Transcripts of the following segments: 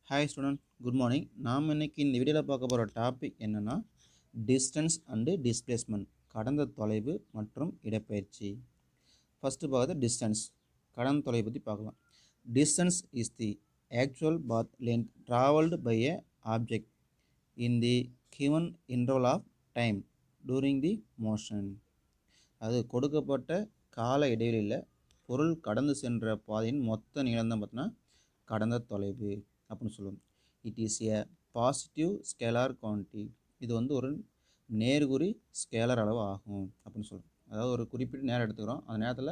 Hi student, good morning. நாம் இன்னைக்கு இந்த வீடியோவில் பார்க்க போகிற டாபிக் என்னென்னா டிஸ்டன்ஸ் அண்டு டிஸ்பிளேஸ்மெண்ட், கடந்த தொலைவு மற்றும் இடப்பெயர்ச்சி. ஃபஸ்ட்டு பார்க்குறது டிஸ்டன்ஸ், கடந்த தொலைவை பற்றி பார்க்கலாம். Distance is the actual path length travelled by a object in the given interval of time during the motion. அது கொடுக்கப்பட்ட கால இடைவெளியில் பொருள் கடந்து சென்ற பாதையின் மொத்த நீளம் தான் பார்த்தோன்னா கடந்த தொலைவு அப்படின்னு சொல்லுவோம். It is A positive scalar quantity. இது ஒரு நேர்குறி ஸ்கேலர் அளவு ஆகும் அப்படின்னு சொல்லுவோம். அதாவது ஒரு குறிப்பிட்ட நேரம் எடுத்துக்கிறோம், அந்த நேரத்தில்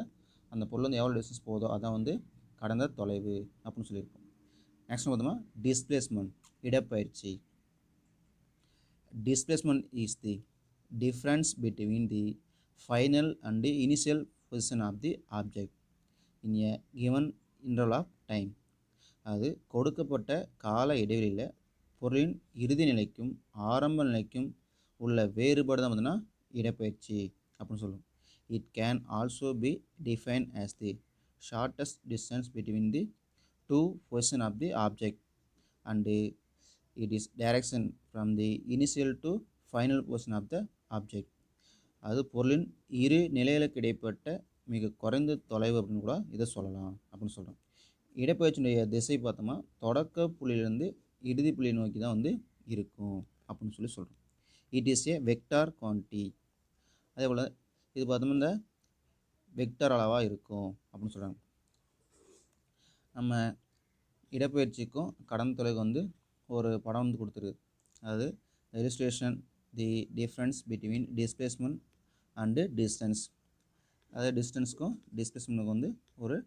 அந்த பொருள் எவ்வளோ டிஸ்டன்ஸ் போதோ அதான் கடந்த தொலைவு அப்படின்னு சொல்லியிருக்கோம். நெக்ஸ்ட் பார்த்தோம்னா டிஸ்பிளேஸ்மெண்ட், இடப்பெயர்ச்சி. Displacement is the difference between the final and initial position of the object in a given interval of time. அது கொடுக்கப்பட்ட கால இடைவெளியில் பொருளின் இறுதி நிலைக்கும் ஆரம்ப நிலைக்கும் உள்ள வேறுபாடு தான் பார்த்தீங்கன்னா இடப்பெயர்ச்சி அப்படின்னு சொல்லுவோம். It can also be define as the shortest distance between the two position of the object and it is direction from the initial to final position of the object. அது பொருளின் இரு நிலைகளுக்கு இடைப்பட்ட மிக குறைந்த தொலைவு அப்படின்னு கூட இதை சொல்லலாம் அப்படின்னு சொல்கிறோம். இடப்பெயர்ச்சியுடைய திசை பார்த்தோம்னா தொடக்க புள்ளியிலிருந்து இறுதி புள்ளியை நோக்கி தான் இருக்கும் அப்படின்னு சொல்கிறோம். It is a vector quantity. அதே போல் இது பார்த்தோம்னா இந்த வெக்டார் அளவாக இருக்கும் அப்படின்னு சொல்கிறாங்க. நம்ம இடப்பெயர்ச்சிக்கும் கடந்த தொலைவு ஒரு படம் கொடுத்துருக்கு. அதாவது illustration the difference between displacement and distance. அதாவது டிஸ்டன்ஸுக்கும் டிஸ்பிளேஸ்மெண்ட்டுக்கு ஒரு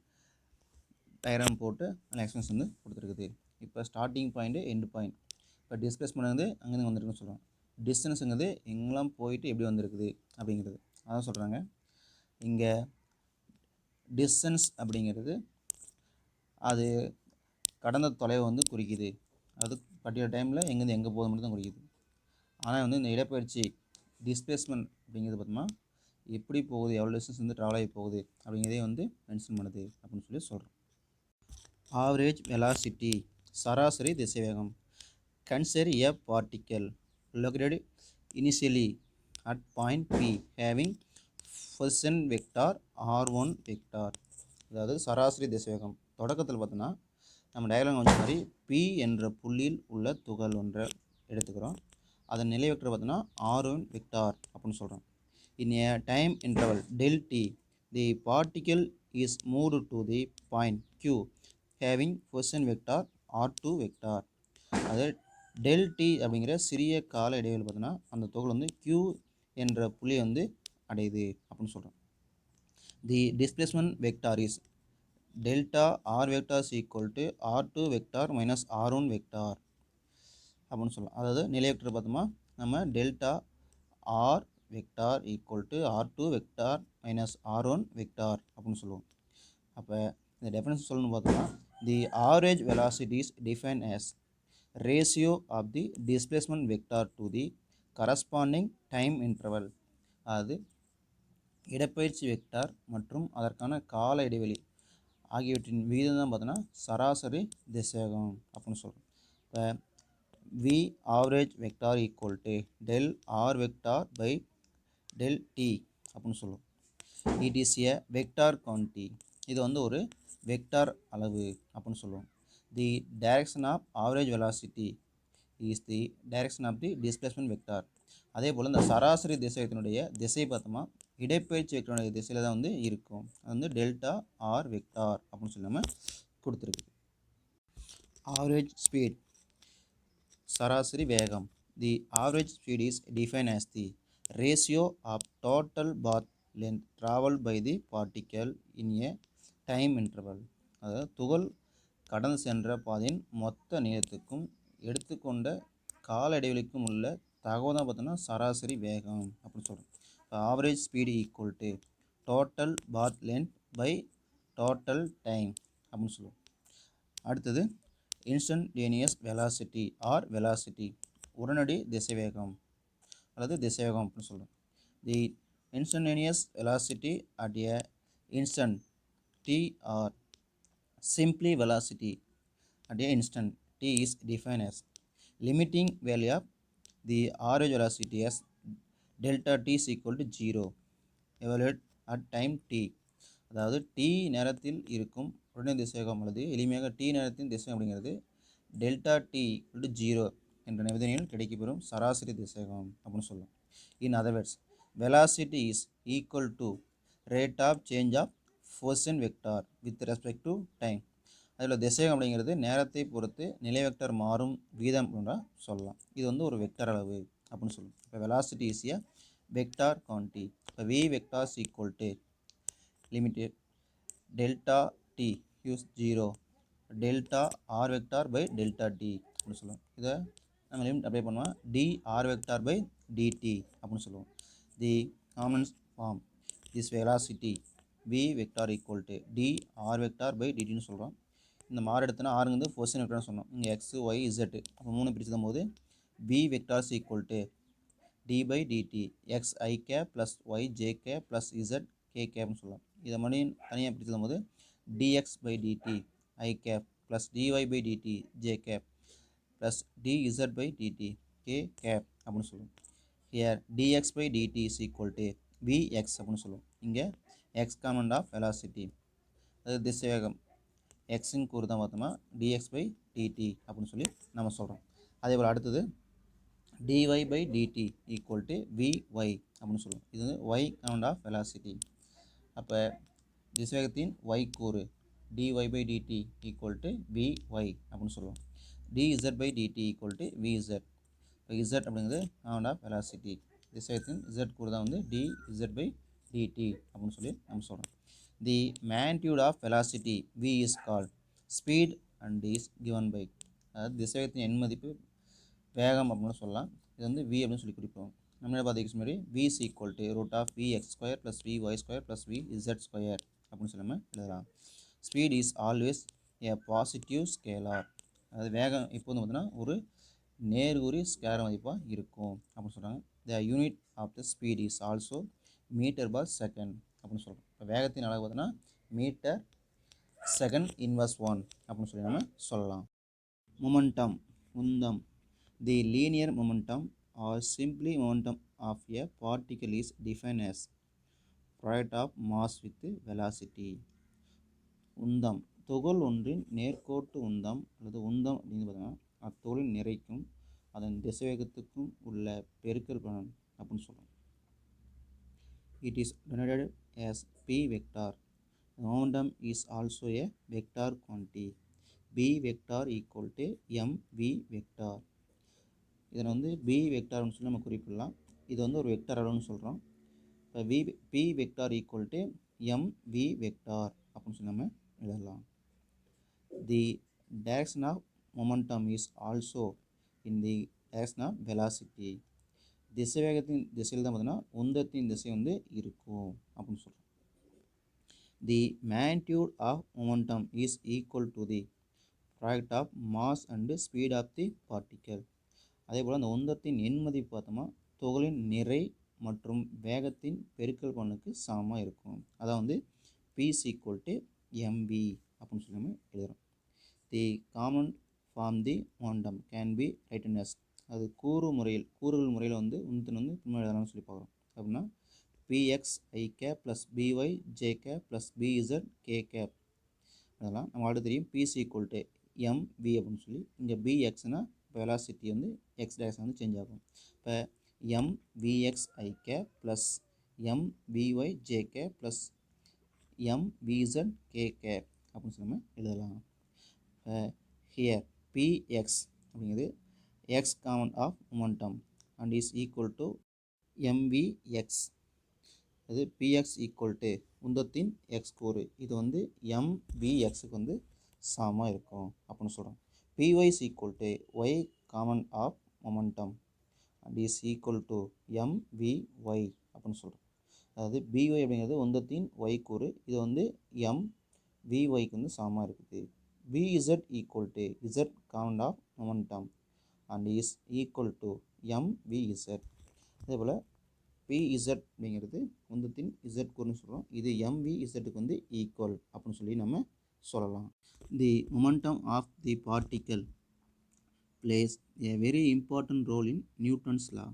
டயக்ராம் போட்டு அந்த எக்ஸ்பிளேஷன் கொடுத்துருக்குது. இப்போ ஸ்டார்டிங் பாயிண்ட்டு எண்டு பாயிண்ட். இப்போ டிஸ்பிளேஸ்மெண்ட் அங்கேருந்து வந்துருக்குன்னு சொல்கிறோம். டிஸ்டன்ஸுங்கிறது எங்கெல்லாம் போயிட்டு எப்படி வந்திருக்குது அப்படிங்கிறது அதான் சொல்கிறாங்க. இங்கே டிஸ்டன்ஸ் அப்படிங்கிறது அது கடந்த தொலைவை குறிக்குது. அது பர்டிகுலர் டைமில் எங்கேருந்து எங்கே போகுது மட்டும் தான் குறிக்குது. ஆனால் இந்த இடப்பெயர்ச்சி டிஸ்பிளேஸ்மெண்ட் அப்படிங்கிறது பார்த்தோம்னா எப்படி போகுது, எவ்வளோ டிஸ்டன்ஸ் ட்ராவல் ஆகி போகுது அப்படிங்கிறதே மென்ஷன் பண்ணுது அப்படின்னு சொல்கிறோம். ஆவரேஜ் வெலாசிட்டி, சராசரி திசைவேகம். Consider a particle located initially at point P having position vector r1 vector. அதாவது சராசரி திசைவேகம் தொடக்கத்தில் பார்த்தோன்னா நம்ம டயக்ராம் வச்ச மாதிரி P என்ற புள்ளியில் உள்ள துகள் ஒன்றை எடுத்துக்கிறோம். அதன் நிலை வெக்டர் பார்த்தோன்னா r1 vector அப்படின்னு சொல்கிறோம். In a time interval del t, the particle is moved to the point Q having position vector r2 vector. அது del t அப்படிங்கிற சிறிய கால இடைவெளி பார்த்தோன்னா அந்த துகள் Q என்ற புள்ளியை அடையுது அப்படின்னு சொல்கிறோம். The displacement vector is delta R vector is equal to r2 vector minus r1 vector அப்படின்னு சொல்லலாம். அதாவது நிலை வெக்டர் பார்த்தோமா நம்ம delta R vector equal to r2 vector minus r1 vector அப்படின்னு சொல்லுவோம். அப்போ இந்த டெஃபினேஷன் சொல்லணும்னு பார்த்தோம்னா the average velocity is define as ratio of the displacement vector to the corresponding time interval. அதாவது இடப்பெயர்ச்சி வெக்டார் மற்றும் அதற்கான கால இடைவெளி ஆகியவற்றின் விகிதம் தான் பார்த்தோன்னா சராசரி திசைவேகம் அப்படின்னு சொல்கிறோம். இப்போ V average vector equal to del R vector by del T அப்படின்னு சொல்லுவோம். It is a vector quantity. இது ஒரு வெக்டார் அளவு அப்படின்னு சொல்லுவோம். The direction of average velocity is the direction of the displacement vector. அதே போல் இந்த சராசரி திசைவேகத்தினுடைய திசை பார்த்தோமா இடப்பெயர்ச்சி வெக்டருடைய திசையில் தான் இருக்கும். அது டெல்டா ஆர் வெக்டார் அப்படின்னு சொல்லி நம்ம கொடுத்துருக்கு. ஆவரேஜ் ஸ்பீட், சராசரி வேகம். The average speed is define as the ratio of total path length travel by the particle in a time interval. அதாவது துகள் கடந்து சென்ற பாதையின் மொத்த நீளத்துக்கும் எடுத்துக்கொண்ட கால இடைவெளிக்கும் உள்ள தகவல் தான் பார்த்தோன்னா சராசரி வேகம் அப்படின்னு சொல்கிறோம். இப்போ average speed equal to total path length by total time அப்படின்னு சொல்லுவோம். அடுத்தது இன்ஸ்டன்டேனியஸ் வெலாசிட்டி ஆர் வெலாசிட்டி, உடனடி திசைவேகம் அல்லது திசைவேகம் அப்படின்னு சொல்கிறோம். The instantaneous velocity at a instant t or simply velocity at a instant t is defined as limiting value of the average velocity as delta t is equal to 0 evaluate at time t. அதாவது t நேரத்தில் இருக்கும் உடனடி திசைவேகம் அல்லது எளிமையாக t நேரத்தின் திசைவேகம் அப்படிங்கிறது டெல்டா t equal to 0 என்ற நிபந்தனையில் கிடைக்கப்பெறும் சராசரி திசைவேகம் அப்படின்னு சொல்லலாம். In other words, velocity is equal to rate of change of position vector with respect to time. அதில் திசைவேகம் அப்படிங்கிறது நேரத்தை பொறுத்து நிலை வெக்டர் மாறும் வீதம் அப்படின்னா சொல்லலாம். இது வந்து ஒரு வெக்டர் அளவு அப்படின்னு சொல்லலாம். இப்போ velocity is a vector quantity. இப்போ v vector is equal to limited delta T use 0 delta R vector by delta T அப்படின்னு சொல்லுவோம். இதை நம்ம லிமிட் அப்ளை பண்ணுவோம் D R vector by DT அப்படின்னு சொல்லுவோம். The common form this velocity v vector equal to D R vector by டிடின்னு சொல்கிறோம். இந்த மாறு எடுத்தோன்னா ஆறுங்கிறது பொசிஷன் வெக்டர்னு சொன்னோம். இங்கே எக்ஸ் ஒய் இசட் அப்போ 3 பிரிச்சுடும் போது v vectors equal to D by DT X I cap plus Y J cap plus Z K கேப்னு சொல்லலாம். இதை மறுபடியும் தனியாக பிரிச்சுடும் போது dx by DT I cap plus dy by DT J cap plus dz by DT K cap அப்படின்னு சொல்லுவோம். Here dx by DT is equal to vx அப்படின்னு சொல்லுவோம். இங்கே எக்ஸ் காம்பனண்ட் ஆஃப் வெலாசிட்டி அது திசைவேகம் எக்ஸின் கூறு தான் பார்த்தோம்னா dx பை டிடி அப்படின்னு சொல்லி நம்ம சொல்கிறோம். அதே போல் அடுத்தது dy by DT equal to vy அப்படின்னு சொல்லுவோம். இது வந்து y காம்பனண்ட் ஆஃப் வெலாசிட்டி. அப்போ திசைவேகத்தின் y கூறு dy by DT equal to vy அப்படின்னு சொல்லுவோம். dz by DT equal to vz. இப்போ z அப்படிங்கிறது காம்பனண்ட் ஆஃப் வெலாசிட்டி. திசைவேகத்தின் z கூறு தான் வந்து dz பை டிடி அப்படின்னு சொல்லி நம்ம சொல்கிறோம். The magnitude of velocity v is called speed and is given by அதாவது திசைவேகத்தின் எண் மதிப்பு வேகம் அப்படின்னு சொல்லலாம். இது வந்து v அப்படின்னு சொல்லி குறிப்போம். நம்ம பார்த்துக்கிட்டு முன்னாடி v is equal to root of vx square plus vy square plus vz square அப்படின்னு சொல்லி நம்ம எழுதலாம். Speed is always a positive scalar. அதாவது வேகம் இப்போ வந்து பார்த்தீங்கன்னா ஒரு நேர்குறி ஸ்கேலார் மதிப்பாக இருக்கும் அப்படின்னு சொல்கிறாங்க. The unit of the speed is also meter per second அப்படின்னு சொல்கிறோம். இப்போ வேகத்தின் அளவு பார்த்தீங்கன்னா மீட்டர் செகண்ட் இன்வர்ஸ் 1 அப்படின்னு சொல்லி நம்ம சொல்லலாம். மொமெண்டம் உந்தம். The linear momentum or simply momentum of a particle is define as product of mass with velocity. உந்தம் துகள் ஒன்றின் நேர்கோட்டு உந்தம் அல்லது உந்தம் அப்படின்னு பார்த்தீங்கன்னா அத்துகளின் நிறைக்கும் அதன் திசைவேகத்துக்கும் உள்ள பெருக்கல் பலன் அப்படின்னு சொல்கிறோம். It is denoted as p vector. The momentum is also a vector quantity. b vector equal to mv vector. இதில் வந்து b வெக்டார்னு சொல்லி நம்ம குறிப்பிடலாம். இது வந்து ஒரு வெக்டார் அளவுன்னு சொல்கிறோம். இப்போ p vector equal to mv vector அப்படின்னு சொல்லி நம்ம எழுதலாம். The direction of momentum is also in the direction of velocity. திசைவேகத்தின் திசையில் தான் பார்த்தீங்கன்னா உந்தத்தின் திசை வந்து இருக்கும் அப்படின்னு சொல்கிறோம். The magnitude of momentum is equal to the product of mass and speed of the particle. அதே போல் அந்த உந்தத்தின் எண் மதிப்பு பார்த்தோம்னா துகளின் நிறை மற்றும் வேகத்தின் பெருக்கல் பலனுக்கு சமமாக இருக்கும். அதான் வந்து p is equal to mv அப்படின்னு சொல்லி நம்ம எழுதுகிறோம். The common form the momentum can be written as அது கூறுகள் முறையில் வந்து உந்தத்தின் வந்து பின்னால் எழுதலாம்னு சொல்லி பார்க்குறோம். அப்படின்னா px i cap plus by j cap plus bz k cap அதெல்லாம் நம்ம ஆல்ரெடி தெரியும். p is equal to mv அப்படின்னு சொல்லி இங்கே bxனா இப்போ வெலாசிட்டி வந்து x டேரக்ஷன் வந்து சேஞ்ச் ஆகும். இப்போ mvx i cap plus mvy j cap plus mvz k cap அப்படின்னு சொல்லி நம்ம எழுதலாம். இப்போ ஹியர் px அப்படிங்கிறது x common of momentum and is equal to mvx. அது px equal to உந்தத்தின் x கூறு இது வந்து mvxக்கு வந்து சமமாக இருக்கும் அப்படின்னு சொல்கிறோம். py is equal to y common of momentum and is equal to mvy அப்படின்னு சொல்கிறோம். அதாவது by அப்படிங்கிறது உந்தத்தின் y கூறு இது வந்து mvyக்கு வந்து சமமாக இருக்குது. vz equal to z common of momentum and is equal to mvz. அதே போல் pz அப்படிங்கிறது உந்தத்தின் z கூறுன்னு சொல்கிறோம். இது mvzக்கு வந்து ஈக்குவல் அப்படின்னு சொல்லி நம்ம சொல்லலாம். The momentum of the particle plays a very important role in Newton's law.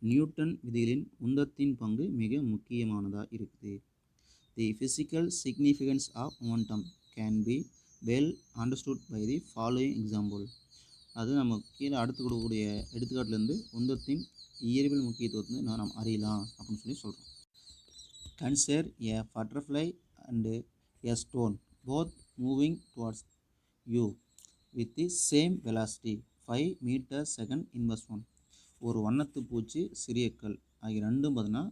Newton விதிகளின் உந்தத்தின் பங்கு மிக முக்கியமானதாக இருக்குது. The physical significance of momentum can be well understood by the following example. அது நம்ம கீழே அடுத்து கொடுக்கக்கூடிய எடுத்துக்காட்டிலேருந்து உந்தத்தின் இயற்பியல் முக்கியத்துவத்தை நாம் அறியலாம் அப்படின்னு சொல்கிறோம். Consider a butterfly and a stone both moving towards you with the same velocity 5 metre second inverse 1. ஒரு வண்ணத்து பூச்சி சிறிய கல் ஆகிய ரெண்டும் பார்த்தீங்கன்னா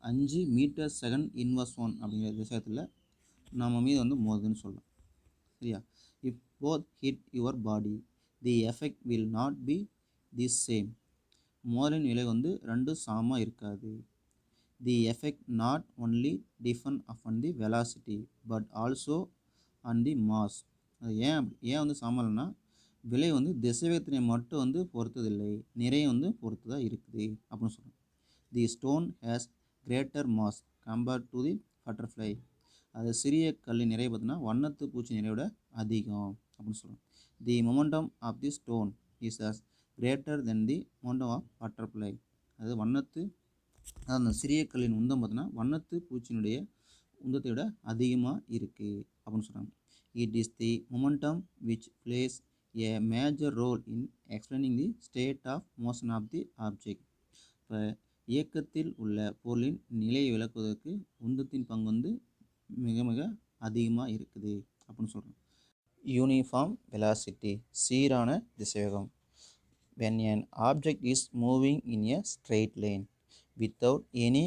5 மீட்டர் செகண்ட் இன்வர்ஸ் 1 அப்படிங்கிற விஷயத்தில் நம்ம மீது வந்து மோதுன்னு சொல்லலாம். சரியா? If both hit your body the effect will not be the same. மோதலின் விலை வந்து ரெண்டும் சமமாக இருக்காது. தி effect not only tiffin upon the velocity but also on the mass. அது ஏன் வந்து சமம் இல்லைன்னா விலை வந்து திசைவேகத்தினை மட்டும் வந்து பொறுத்ததில்லை, நிறைய வந்து பொறுத்துதான் இருக்குது அப்படின்னு சொல்கிறோம். தி stone has greater mass compared to the butterfly. அது சிறிய கல்லின் நிறைய பார்த்தீங்கன்னா வண்ணத்து பூச்சி நிறையோட அதிகம் அப்படின்னு சொல்கிறோம். The momentum of the stone is as greater than the momentum of butterfly. அது அந்த சிறிய கல்லின் உந்தம் பார்த்தீங்கன்னா வண்ணத்து பூச்சியினுடைய உந்தத்தை விட அதிகமாக இருக்குது அப்படின்னு சொல்கிறாங்க. It is the momentum which place a major role in explaining the state of motion of the object. இப்போ இயக்கத்தில் உள்ள பொருளின் நிலையை விளக்குவதற்கு உந்தத்தின் பங்கு வந்து மிக மிக அதிகமாக இருக்குது அப்படின்னு சொல்கிறோம். யூனிஃபார்ம் வெலாசிட்டி, சீரான திசைவேகம். when an object is moving in a straight line without any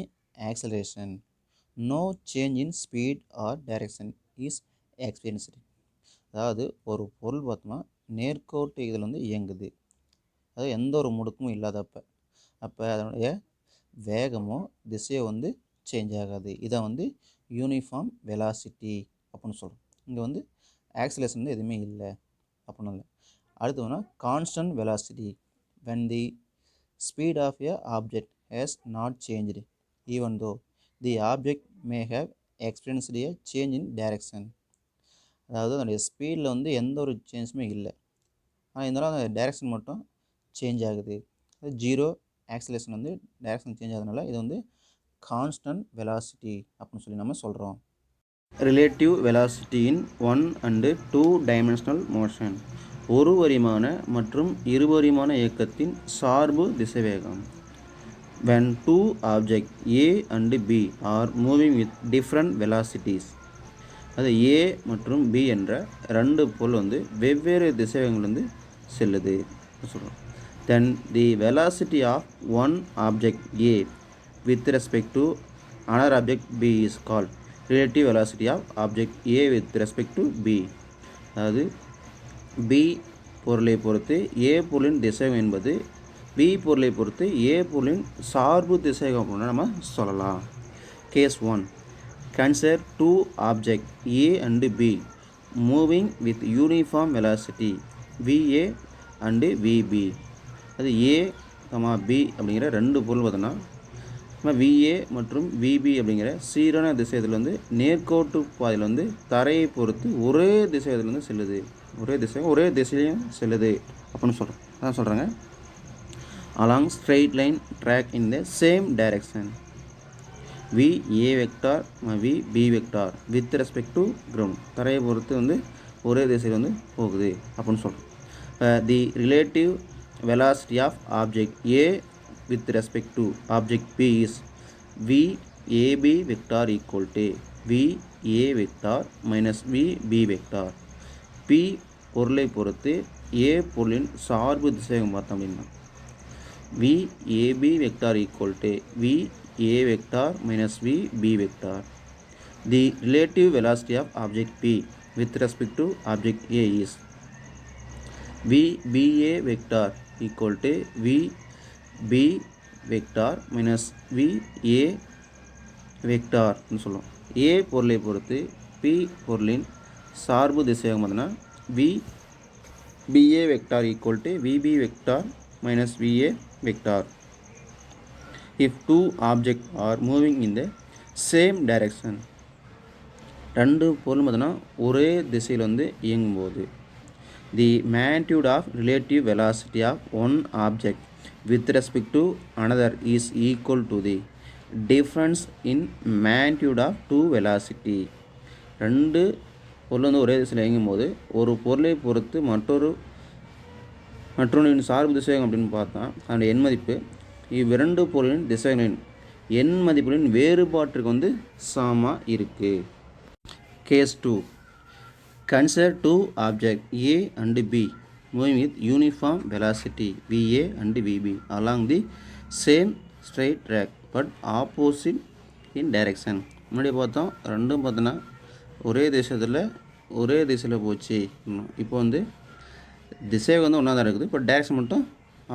acceleration, no change in speed or direction is experienced. அதாவது ஒரு பொருள் பார்த்தோம்னா நேர்கோட்டு இதில் வந்து இயங்குது, அது எந்த ஒரு முடுக்கமும் இல்லாதப்போ அதனுடைய வேகமோ திசையோ வந்து சேஞ்ச் ஆகாது. இதை வந்து யூனிஃபார்ம் வெலாசிட்டி அப்படின்னு சொல்கிறோம். இங்கே வந்து ஆக்சிலேஷன் வந்து எதுவுமே இல்லை அப்படின்னு இல்லை. அடுத்து constant velocity. When the speed of a object has not changed even though the object may have experienced a change in direction. அதாவது அதனுடைய ஸ்பீடில் வந்து எந்த ஒரு சேஞ்சுமே இல்லை, ஆனால் இருந்தாலும் அந்த டைரக்ஷன் மட்டும் சேஞ்ச் ஆகுது. அது ஜீரோ ஆக்சிலேஷன் வந்து டைரக்ஷன் சேஞ்ச் ஆகுதுனால இது வந்து கான்ஸ்டன்ட் வெலாசிட்டி அப்படின்னு சொல்லி நம்ம சொல்கிறோம். Relative velocity in 1 and 2 dimensional motion. ஒரு பரிமாண மற்றும் இருபரிமாண இயக்கத்தின் சார்பு திசைவேகம். when two objects A and B are moving with different velocities. அது ஏ மற்றும் பி என்ற ரெண்டு பொருள் வந்து வெவ்வேறு திசைவேகங்கள் வந்து செல்லுது சொல்கிறோம். Then the velocity of one object A with respect to another object B is called relative velocity of object A with respect to B. அதாவது பி பொருளை பொறுத்து ஏ பொருளின் திசைவேகம் என்பது பி பொருளை பொறுத்து ஏ பொருளின் சார்பு திசைவேகம் அப்படின்னு நம்ம சொல்லலாம். Case 1. Consider two objects A and B moving with uniform velocity VA and VB. அது A, B அப்படிங்கிற ரெண்டு பொருள் பார்த்தோன்னா VA மற்றும் VB அப்படிங்கிற சீரான திசையத்தில் வந்து நேர்கோட்டு பாதையில் வந்து தரையை பொறுத்து ஒரே திசையத்தில் வந்து செல்லுது, ஒரே திசையிலையும் செல்லுது அப்படின்னு சொல்கிறோம். அதான் சொல்கிறாங்க along straight line track in the same direction. V A vector V B vector with respect to ground. தரையை பொறுத்து வந்து ஒரே திசையில் வந்து போகுது அப்படின்னு சொல்கிறோம். The relative velocity of object A with respect to object B is V AB vector equal to V A vector minus V B vector. B பொருளை பொறுத்து ஏ பொருளின் சார்பு திசைவேகம் பார்த்தோம் அப்படின்னா V AB vector equal to V A vector minus V B vector. The relative velocity of object P with respect to object A is V B A vector equal to V B vector minus V A vector ன்னு சொல்லுவோம். A பொருளை பொறுத்து P பொருளின் சார்பு திசைவேகம் பார்த்தீங்கன்னா V B A vector equal to V B vector minus V A vector. If two objects are moving in the same direction, ரெண்டு பொருள் பார்த்தோன்னா ஒரே திசையில் வந்து இயங்கும்போது the magnitude of relative velocity of one object with respect to another is equal to the difference in magnitude of two velocity. ரெண்டு பொருள் வந்து ஒரே திசையில் இயங்கும்போது ஒரு பொருளை பொறுத்து மற்றொன்றின் சார்பு திசைவேகம் அப்படின்னு பார்த்தா அதனுடைய எண் மதிப்பு இவ்விரண்டு பொருளின் திசைகளின் எண் மதிப்புகளின் வேறுபாட்டிற்கு வந்து சமமாக இருக்குது. Case 2. Consider two objects A and B moving with uniform velocity VA and VB along the same straight track but opposite in direction. முன்னாடி பார்த்தோம் ரெண்டும் பார்த்தோன்னா ஒரே திசையில் போச்சு. இப்போ வந்து திசை வந்து ஒன்றா தான் இருக்குது, இப்போ டேரக்ஷன் மட்டும்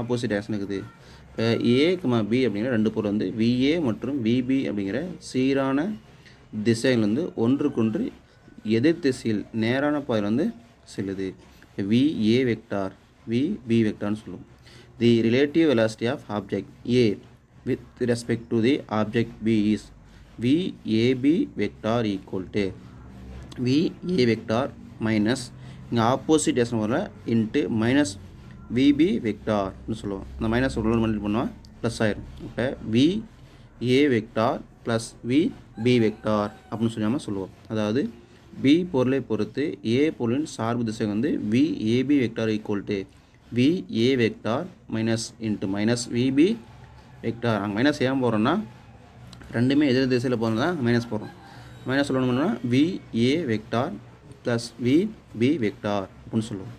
ஆப்போசிட் டேரக்ஷன் இருக்குது. இப்போ A, B அப்படிங்கிற ரெண்டு பொருள் வந்து VA மற்றும் VB அப்படிங்கிற சீரான திசைகள் வந்து ஒன்றுக்கொன்று எதிர் திசையில் நேரான பாதையில் வந்து செல்லுது. VA வெக்டார் VB வெக்டார்னு சொல்லுவோம். The relative velocity of object A with respect to the object B is VAB vector equal to VA vector minus இங்கே ஆப்போசிட் டேரக்ஷன் வர இன்ட்டு மைனஸ் VB வெக்டார்னு சொல்லுவோம். அந்த மைனஸ் ஒரு மல்டிப்ளை பண்ணுவோம் ப்ளஸ் ஆயிரும். இப்போ VA vector plus VB vector அப்படின்னு சொல்லாமல் சொல்லுவோம். அதாவது B பொருளை பொறுத்து A பொருளின் சார்பு திசை வந்து VAB vector equal to VA vector minus into minus VB vector. அங்கே மைனஸ் ஏன் போடுறோன்னா ரெண்டுமே எதிர் திசையில் போகிறதா மைனஸ் போடுறோம். மைனஸ் சொல்லணும்னா VA vector plus VB vector அப்படின்னு சொல்லுவோம்.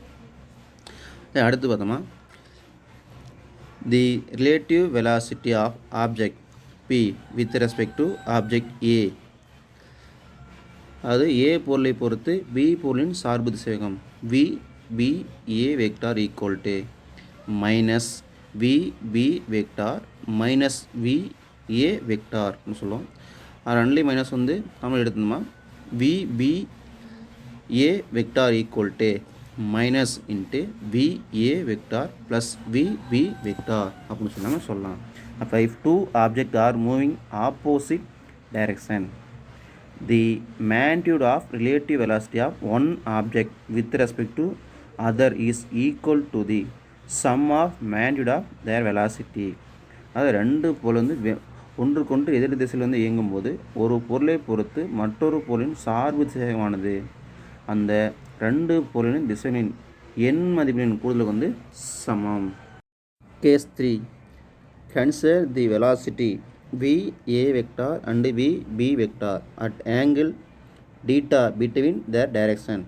அடுத்து பார்த்தோமா the relative velocity of object P with respect to object A, அது A பொருளை பொறுத்து B பொருளின் சார்பு திசைவேகம் VBA vector equal to minus VB vector minus VA வெக்டார்னு சொல்லுவோம். அது ரெண்டுலேயும் மைனஸ் வந்து நம்ம எடுத்தோம்னா VBA vector equal to minus into VA vector plus VB vector அப்படின்னு சொல்லலாம். அப்போ if two objects are moving opposite direction, the magnitude of relative velocity of one object with respect to other is equal to the sum of magnitude of their velocity. அது ரெண்டு பொருள் வந்து ஒன்றுக்கொன்று எதிர் திசையில் வந்து இயங்கும்போது ஒரு பொருளை பொறுத்து மற்றொரு பொருளின் சார்பு திசைவேகமானது அந்த ரெண்டு பொருளின் திசைகளின் எண் மதிப்பின் கூடுதலுக்கு வந்து சமம். Case 3. Consider the velocity VA vector and VB vector at angle theta between their direction.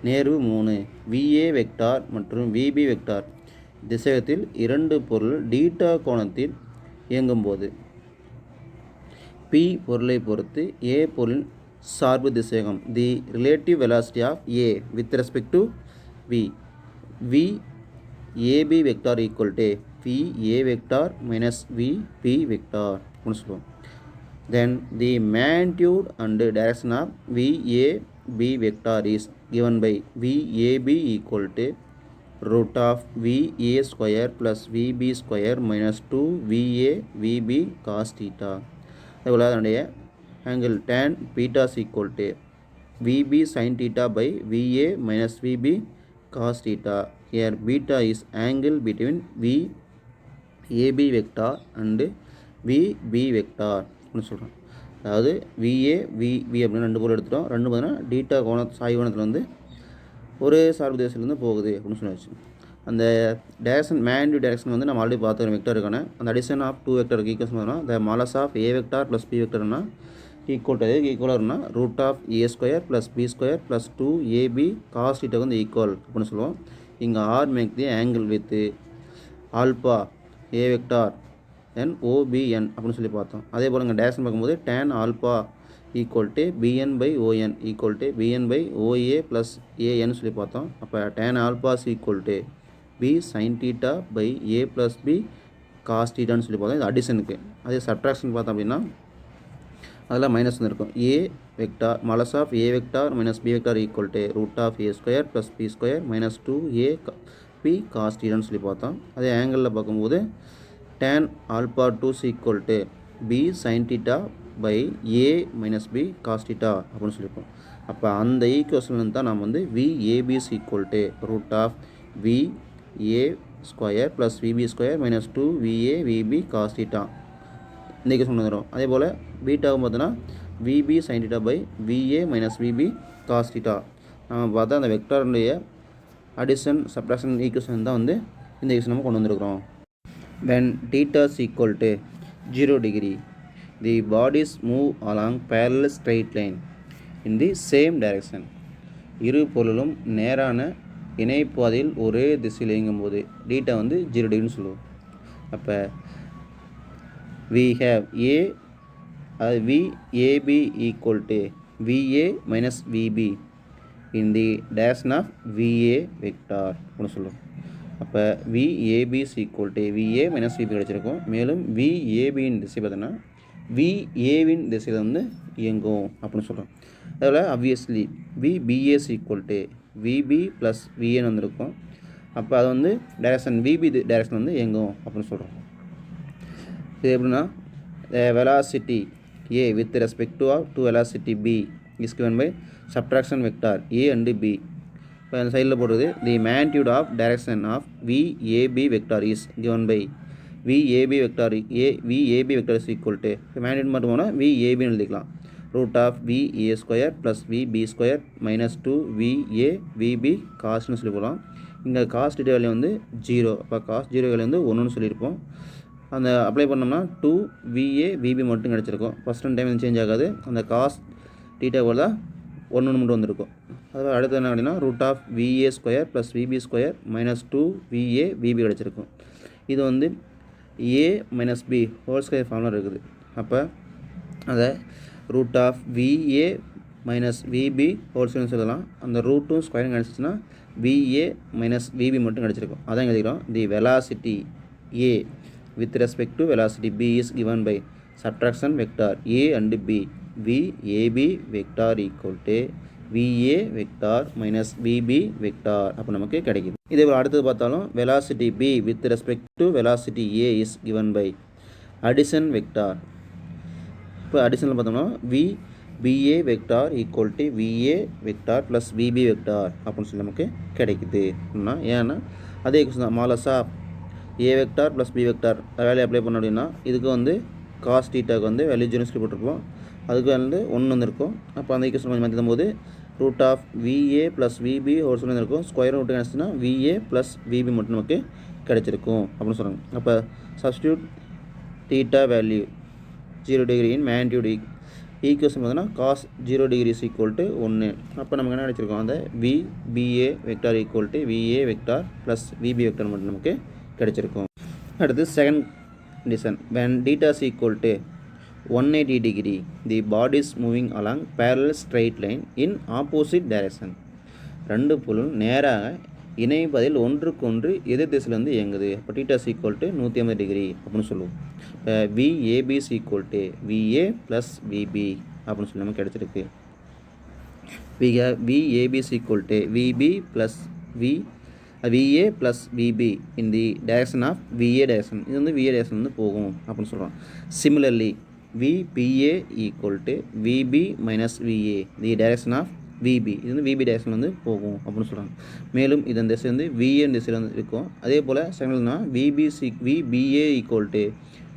நேர்வு 3. VA vector மற்றும் VB வெக்டார் திசையத்தில் இரண்டு பொருள் டீட்டா கோணத்தில் இயங்கும்போது P பொருளை பொறுத்து A பொருளின் சார்பு திசைவேகம் the relative velocity of A with respect to VAB vector equal to VA vector minus VB vector அப்படின்னு சொல்லுவோம். தென் தி magnitude and direction of VAB vector is given by VAB equal to root of VA square plus VB square minus 2 VA VB cos theta. அதுபோல் அதனுடைய angle tan beta is equal to VB sin theta by VA minus VB cos theta. Here beta is angle between VAB vector and VB vector அப்படின்னு சொல்கிறோம். அதாவது VA VB அப்படின்னு ரெண்டு பொருள் எடுத்துட்டோம். ரெண்டு பார்த்தீங்கன்னா டீட்டா சாய் கோணத்தில் வந்து ஒரே சார்பு திசையிலேருந்து போகுது அப்படின்னு சொன்னாச்சு. அந்த டேரக்ஷன் மேக்னிட்யூட் டேரக்ஷன் வந்து நம்ம ஆல்ரெடி பார்த்துக்கிறோம் வெக்டருக்கான அந்த அடிஷன் ஆஃப் டூ வெக்டருக்கு ஈக்குவல்ஸ் பண்ணோம். The modulus of A vector plus B வெக்டர்னா ஈக்குவலாக இருக்குன்னா root of A square plus B square plus 2AB cos தீட்டாக்கு வந்து ஈக்குவல் அப்படின்னு சொல்லுவோம். இங்கே R make the angle with alpha A vector then OBN அப்படின்னு சொல்லி பார்த்தோம். அதே போல் இங்கே டேரக்ஷன் பார்க்கும்போது tan alpha equal to BN by ON equal to BN by OA plus AN சொல்லி பார்த்தோம். அப்போ tan alpha is equal to B sin theta by A plus B cos தீட்டான்னு சொல்லி பார்த்தோம். இது அடிஷனுக்கு. அதே சப்ட்ராக்ஷன் பார்த்தோம் அப்படின்னா அதில் மைனஸ் வந்து இருக்கும். A vector modulus of A vector minus B vector equal to root of A square plus B square minus 2AB cos தீட்டான்னு சொல்லி பார்த்தோம். அதே ஆங்கிளில் பார்க்கும்போது tan alpha 2 equal to B sin theta by A minus B cos theta அப்படின்னு சொல்லியிருப்போம். அப்போ அந்த ஈக்குவேஷன் தான் நம்ம வந்து VAB is equal to root of VA square plus VB square minus 2VA VB cos theta இந்த ஈக்குவேஷன் வந்துடும். அதே போல் பீட்டாவும் பார்த்தோன்னா VB sin theta by VA minus VB cos theta நம்ம பார்த்தா அந்த வெக்டாருடைய அடிஷன் சப்ட்ராக்ஷன் ஈக்குவேஷன் தான் வந்து இந்த ஈக்குவேஷன் நம்ம கொண்டு வந்திருக்கிறோம். when theta is equal to 0 degree the bodies move along parallel straight line in the same direction. இரு பொருளும் நேரான இணைப்பாதையில் ஒரே திசையில் இயங்கும்போது டீட்டா வந்து 0 டிகிரின்னு சொல்லுவோம். அப்போ we have VAB equal to VA minus VB in the direction of VA vector அப்படின்னு சொல்லுவோம். அப்போ VAB is equal to VA minus VB கிடச்சிருக்கும். மேலும் VABயின் திசை பார்த்தோன்னா VAவின் திசையில் வந்து இயங்கும் அப்படின்னு சொல்கிறோம். அதில் obviously VBA is equal to VB plus VAன்னு வந்திருக்கும். அப்போ அது வந்து டைரக்ஷன் VB டைரக்ஷன் வந்து இயங்கும் அப்படின்னு சொல்கிறோம். இது எப்படின்னா velocity A with respect to velocity B is given by subtraction vector A and B. இப்போ அந்த சைடில் போடுறது the magnitude of direction of VAB vector is given by VAB vector is equal to magnitude மட்டும் போனால் VAB எழுதிக்கலாம். root of VA square plus VB square minus 2VA VB காஸ்ட்னு சொல்லி போகலாம். இங்கே காஸ்ட் டீட்டா வேல்யூ வந்து 0. அப்போ காஸ்ட் 0 வேல்யூ வந்து 1ன்னு சொல்லியிருப்போம். அந்த அப்ளை பண்ணோம்னா 2VA VB மட்டும் கிடச்சிருக்கும். ஃபஸ்ட் டைம் வந்து சேஞ்ச் ஆகாது. அந்த காஸ்ட் டீட்டா போல் தான் 1 மட்டும் வந்திருக்கும். அதாவது அடுத்து என்ன அப்படின்னா root of VA square plus VB square minus 2VA VB கிடச்சிருக்கும். இது வந்து A minus B whole square ஃபார்மில் இருக்குது. அப்போ அதை root of VA minus VB whole ஸ்கொயர்னு சொல்லலாம். அந்த ரூட்டும் ஸ்கொயரும் கிடச்சிச்சின்னா VA மைனஸ் VB மட்டும் கிடச்சிருக்கும். அதான் எழுதிக்கிறோம் the velocity A with respect to velocity B is given by subtraction vector A and B. VAB vector equal to VA vector minus VB vector அப்போ நமக்கு கிடைக்குது. இதே போல் அடுத்தது பார்த்தாலும் velocity B with respect to velocity A is given by addition vector. இப்போ அடிஷனில் பார்த்தோம்னா VBA vector equal to VA vector plus VB vector அப்படின்னு சொல்லி நமக்கு கிடைக்குது. ஏன்னா அதே கொஸ்டின் தான் modulus of A vector plus B vector value apply பண்ண அப்படின்னா இதுக்கு வந்து காஸ் டீட்டாக்கு வந்து வேல்யூ 0 சொல்லி போட்டிருப்போம். அதுக்கு வந்து 1 வந்துருக்கும். அப்போ அந்த ஈக்குவேஷன் கொஞ்சம் மாற்றும் போது root of VA plus VB ஒரு சொல்லி இருக்கும். ஸ்கொயர் ரூட் கிடச்சின்னா VA ப்ளஸ் VB மட்டும் நமக்கு கிடைச்சிருக்கும் அப்படின்னு சொல்கிறாங்க. அப்போ substitute theta value 0 degree in magnitude equation பார்த்தோன்னா cos 0 degree is equal to 1. அப்போ நமக்கு என்ன கிடைச்சிருக்கோம் அந்த VBA vector equal to VA vector plus VB vector மட்டும் நமக்கு கிடைச்சிருக்கும். அடுத்து second condition when theta is equal to 180 degree the body is moving along parallel straight line in opposite direction. ரெண்டு பொருளும் நேராக இணைப்பதில் ஒன்றுக்கொன்று எதிர் திசையில் வந்து இயங்குது. அப்போ theta is equal to 180 degree அப்படின்னு சொல்லுவோம். இப்போ VAB is equal to VA plus VB அப்படின்னு சொல்லி நமக்கு கிடைச்சிருக்கு. VAB is equal to VB plus VA plus VB in the direction of VA direction. இது வந்து VA direction வந்து போகும் அப்படின்னு சொல்கிறோம். Similarly VBA equal to VB minus VA the direction of VB. இது வந்து VB direction வந்து போகும் அப்படின்னு சொல்கிறாங்க. மேலும் இதன் திசை வந்து VA திசையில் வந்து இருக்கும். அதே போல் செகண்ட்னா VBA equal to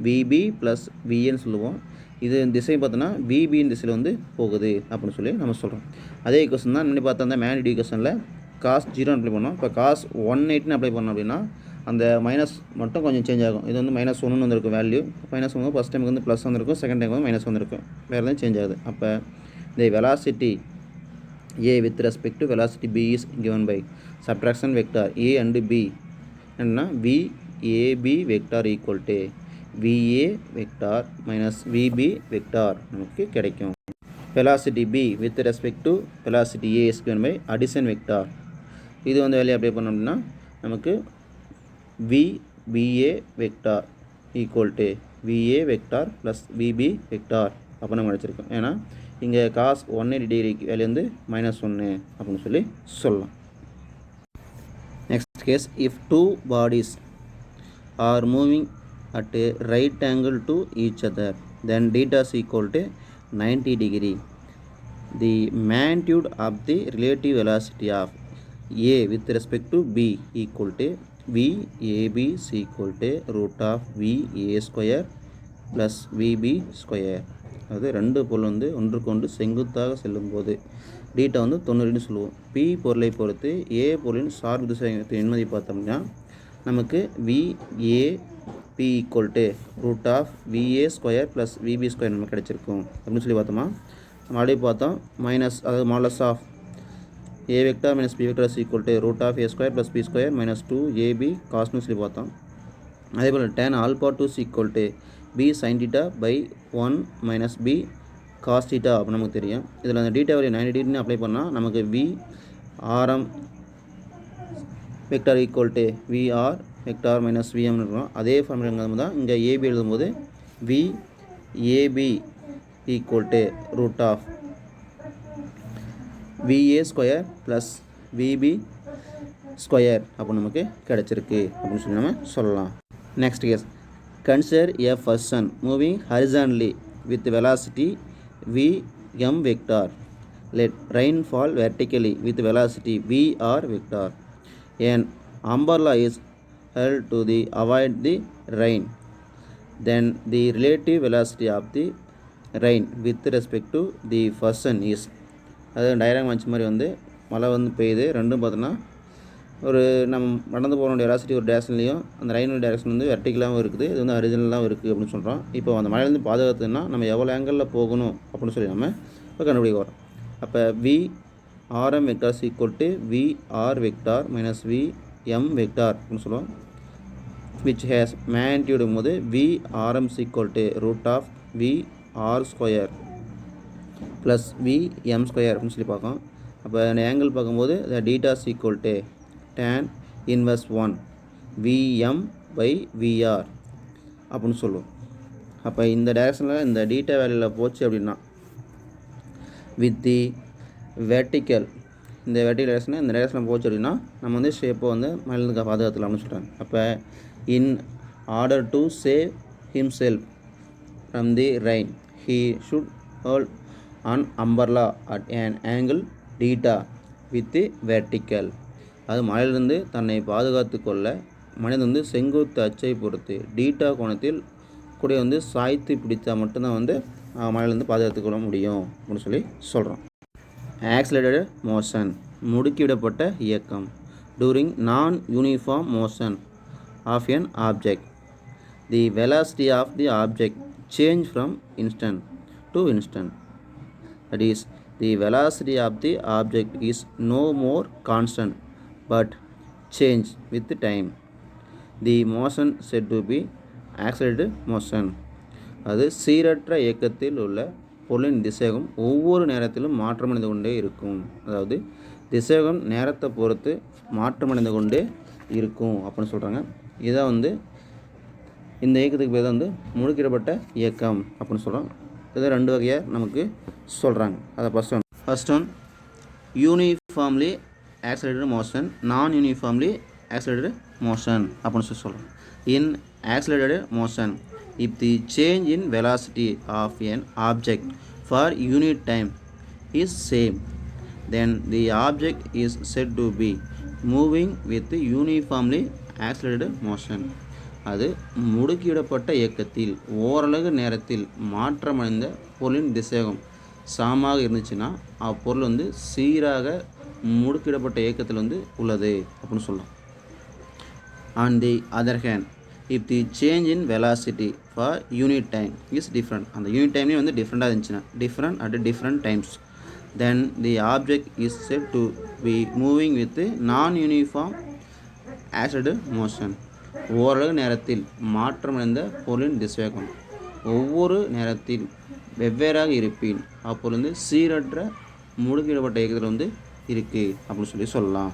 VB plus VAன்னு சொல்லுவோம். இது திசை பார்த்தோன்னா VBயின் திசையில் வந்து போகுது அப்படின்னு சொல்லி நம்ம சொல்கிறோம். அதே ஈக்குவேஷன் தான் முன்னாடி பார்த்தா அந்த மேக்னிடியூட் ஈக்குவேஷனில் காஸ் 0 அப்ளை பண்ணோம். இப்போ காஸ் 180 அப்ளை பண்ணோம் அப்படின்னா அந்த மைனஸ் மட்டும் கொஞ்சம் சேஞ்ச் ஆகும். இது வந்து -1 வந்திருக்கும் வேல்யூ. -1 ஃபஸ்ட் டைமுக்கு வந்து ப்ளஸ் வந்திருக்கும், செகண்ட் டைம் வந்து மைனஸ் வந்திருக்கும். வேறு எதுவும் சேஞ்ச் ஆகுது. அப்போ இந்த velocity A with respect to velocity B is given by subtraction vector A and B என்னன்னா VAB vector equal to VA vector minus VB vector நமக்கு கிடைக்கும். velocity B with respect to velocity A is given by addition vector. இது வந்து value apply பண்ணோம் அப்படின்னா நமக்கு VBA vector equal to VA vector plus VB vector அப்போ நம்ம கிடச்சிருக்கோம். ஏன்னா இங்கே காஸ் 180 டிகிரி வேல்யூ வந்து -1 அப்படின்னு சொல்லி சொல்லலாம். Next case if two bodies are moving at a right angle to each other then theta is equal to 90 degree. the magnitude of the relative velocity of a with respect to b equal to vab is equal to root of va square plus vb square. அது ரெண்டு பொருள் வந்து ஒன்றுக்கு ஒன்று செங்குத்தாக செல்லும்போது theta வந்து 90 சொல்லுவோம். பி பொருளை பொறுத்து ஏ பொருளின் சார்பு திசையத்தின் எண்மதி பார்த்தோம்னா நமக்கு VAB equal to root of VA square plus VB square நமக்கு கிடச்சிருக்கும் அப்படின்னு சொல்லி பார்த்தோமா. மறுபடியும் பார்த்தோம் மைனஸ் அதாவது modulus of A vector minus B vector is equal to root of A square plus B square minus 2ab காஸ்னு சொல்லி பார்த்தோம். அதே போல் tan alpha 2 is equal to b sin theta by 1 minus b cos theta அப்படின்னு நமக்கு தெரியும். இதில் அந்த டீட்டா வேல்யூ 90 டிகிரின்னு அப்ளை பண்ணால் நமக்கு v ஆரம் vector equal to VR vector minus விஎம்னு இருக்கும். அதே ஃபார்முலா எழுதும் தான் இங்கே ஏபி எழுதும்போது V AB equal to root of VA square plus VB square அப்படின்னு நமக்கு கிடச்சிருக்கு அப்படின்னு சொல்லி நம்ம சொல்லலாம். Next case, consider a person moving horizontally with velocity vm vector. Let rain fall vertically with velocity vr vector. An umbrella is held to avoid the rain. Then the relative velocity of the rain with respect to the person is. அது diagram வச்ச மாதிரி வந்து மழை வந்து பெய்யுது, ரெண்டும் பார்த்தோன்னா ஒரு நம்ம நடந்து போக வேண்டிய வெலாசிட்டி ஒரு டேரக்ஷன்லையும் அந்த ரைனோட டேரக்ஷன் வந்து வெர்டிகலாகவும் இருக்குது, இது வந்து ஹரிஜனலாகவும் இருக்குது அப்படின்னு சொல்கிறோம். இப்போ அந்த மழையிலேருந்து பாதுகாத்துன்னா நம்ம எவ்வளோ ஆங்கிளில் போகணும் அப்படின்னு சொல்லி நம்ம இப்போ கண்டுபிடிக்க வரோம். அப்போ V RM vector equal to V R vector minus V M vector அப்படின்னு சொல்லுவோம். விச் ஹேஸ் மேக்னிடியூடும் போது V RM equal to root of V R square plus V M square அப்படின்னு சொல்லி பார்க்கோம். அப்போ அந்த ஆங்கிள் பார்க்கும்போது theta equal to tan inverse 1 vm by vr அப்படின்னு சொல்லுவோம். அப்போ இந்த டைரக்ஷனில் இந்த டீட்டா வேல்யூவில் போச்சு அப்படின்னா வித் தி வெர்டிக்கல் இந்த வெர்டிக்கல் டைரக்ஷனில் இந்த டைரக்ஷனில் போச்சு அப்படின்னா நம்ம வந்து ஷேப்பை வந்து மயிலுக்கு பாதுகாத்துலாம்னு சொல்கிறாங்க. அப்போ in order to save himself from the rain he should hold on umbrella at an angle theta with the vertical. அது மழையிலிருந்து தன்னை பாதுகாத்து கொள்ள மனிதன் வந்து செங்குத்து அச்சை பொறுத்து டீட்டா கோணத்தில் கூட வந்து சாய்த்து பிடித்தா மட்டும்தான் வந்து மழையிலிருந்து பாதுகாத்து கொள்ள முடியும் அப்படின்னு சொல்லி சொல்கிறோம். ஆக்சிலரேட்டட் மோஷன் முடுக்கிவிடப்பட்ட இயக்கம். During non uniform motion of an object the velocity of the object change from instant to instant. That is the velocity of the object is no more constant but change with time. The motion said to be accelerated motion. அது சீரற்ற இயக்கத்தில் உள்ள பொருளின் திசைவேகம் ஒவ்வொரு நேரத்திலும் மாற்றமடைந்து கொண்டே இருக்கும். அதாவது திசைவேகம் நேரத்தை பொறுத்து மாற்றமடைந்து கொண்டே இருக்கும் அப்படின்னு சொல்கிறாங்க. இதான் வந்து இந்த இயக்கத்துக்கு பேர் வந்து முடுக்கிடப்பட்ட இயக்கம் அப்படின்னு சொல்கிறோம். இதை ரெண்டு வகையாக நமக்கு சொல்கிறாங்க. அதை first one uniformly accelerated motion, non-uniformly accelerated motion அப்படின்னு சொல்லி சொல்கிறோம். In accelerated motion, if the change in velocity of an object for unit time is same, then the object is said to be moving with uniformly accelerated motion. அது முடுக்கிவிடப்பட்ட இயக்கத்தில் ஓரளவு நேரத்தில் மாற்றமடைந்த பொருளின் திசைவேகம் சமமாக இருந்துச்சுன்னா அப்பொருள் வந்து சீராக முடுக்கிடப்பட்ட இயக்கத்தில் வந்து உள்ளது அப்படின்னு சொல்லலாம். On the other hand if the change in velocity for unit time is different, அந்த யூனிட் டைம்லேயே வந்து டிஃப்ரெண்ட்டாக இருந்துச்சுன்னா different at different times, then the object is set to be moving with நான் யூனிஃபார்ம் ஆக்சிலரேட்டட் மோஷன். ஓரளவு நேரத்தில் மாற்றமடைந்த பொருளின் திசைவேகம் ஒவ்வொரு நேரத்தில் வெவ்வேறாக இருப்பின் அப்பொழுது வந்து சீரற்ற முடுக்கிடப்பட்ட இயக்கத்தில் வந்து இருக்குது அப்படின்னு சொல்லி சொல்லலாம்.